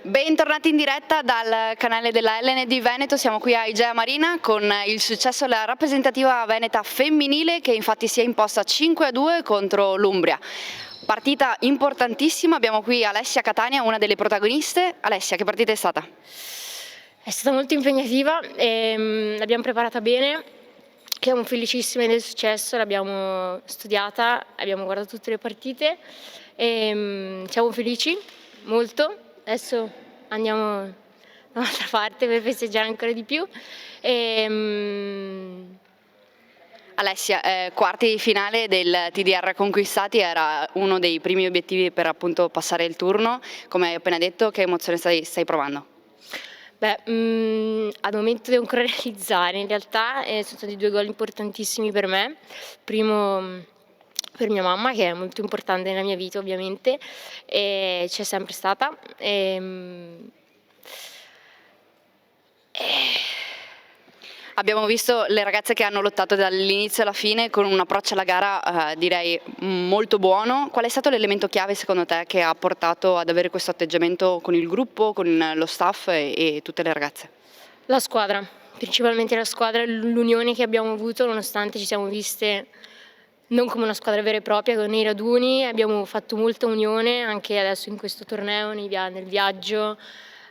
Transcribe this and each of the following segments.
Bentornati in diretta dal canale della LND Veneto, siamo qui a Igea Marina con il successo della rappresentativa veneta femminile che infatti si è imposta 5-2 contro l'Umbria. Partita importantissima, abbiamo qui Alessia Catania, una delle protagoniste. Alessia, che partita è stata? È stata molto impegnativa, l'abbiamo preparata bene, siamo felicissime del successo, l'abbiamo studiata, abbiamo guardato tutte le partite e siamo felici molto. Adesso andiamo da un'altra parte per festeggiare ancora di più. Alessia, quarti di finale del TDR conquistati era uno dei primi obiettivi per appunto passare il turno. Come hai appena detto, che emozione stai provando? Beh, al momento devo ancora realizzare, in realtà sono stati 2 gol importantissimi per me. Primo per mia mamma, che è molto importante nella mia vita ovviamente, e c'è sempre stata. Abbiamo visto le ragazze che hanno lottato dall'inizio alla fine con un approccio alla gara direi molto buono. Qual è stato l'elemento chiave secondo te che ha portato ad avere questo atteggiamento con il gruppo, con lo staff e tutte le ragazze? La squadra, principalmente la squadra, l'unione che abbiamo avuto nonostante ci siamo viste non come una squadra vera e propria, con i raduni abbiamo fatto molta unione anche adesso in questo torneo, nel viaggio,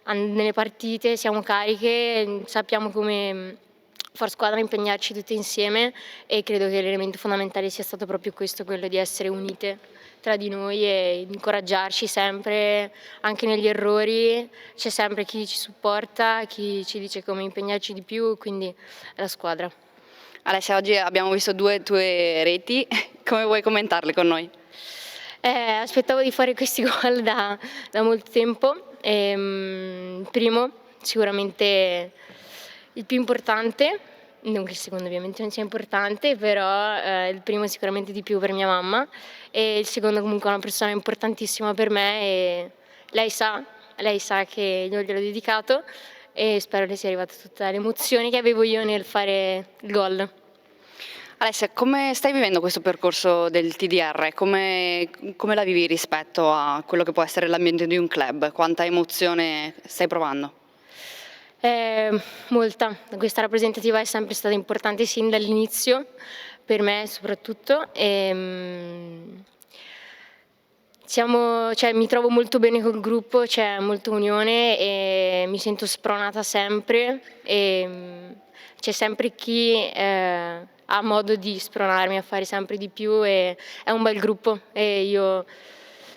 nelle partite, siamo cariche, sappiamo come far squadra, impegnarci tutte insieme e credo che l'elemento fondamentale sia stato proprio questo, quello di essere unite tra di noi e incoraggiarci sempre, anche negli errori, c'è sempre chi ci supporta, chi ci dice come impegnarci di più, quindi è la squadra. Alessia, oggi abbiamo visto 2 tue reti, come vuoi commentarle con noi? Aspettavo di fare questi gol da molto tempo. Il primo sicuramente il più importante, non che il secondo ovviamente non sia importante, però il primo sicuramente di più per mia mamma e il secondo comunque è una persona importantissima per me e lei sa che io gliel'ho dedicato e spero le sia arrivata tutta l'emozione che avevo io nel fare il gol. Alessia, come stai vivendo questo percorso del TDR? Come la vivi rispetto a quello che può essere l'ambiente di un club? Quanta emozione stai provando? Molta. Questa rappresentativa è sempre stata importante sin dall'inizio, per me soprattutto. Mi trovo molto bene col gruppo, c'è molta unione e mi sento spronata sempre c'è sempre chi ha modo di spronarmi a fare sempre di più e è un bel gruppo e io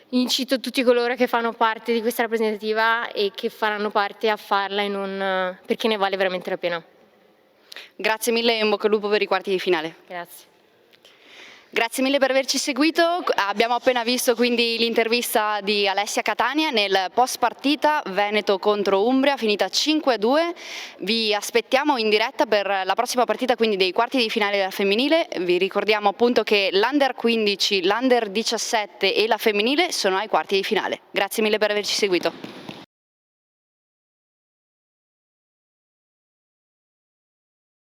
incito tutti coloro che fanno parte di questa rappresentativa e che faranno parte a farla e non, perché ne vale veramente la pena. Grazie mille e in bocca al lupo per i quarti di finale. Grazie. Grazie mille per averci seguito, abbiamo appena visto quindi l'intervista di Alessia Catania nel post partita Veneto contro Umbria finita 5-2, vi aspettiamo in diretta per la prossima partita quindi dei quarti di finale della femminile, vi ricordiamo appunto che l'Under 15, l'Under 17 e la femminile sono ai quarti di finale, grazie mille per averci seguito.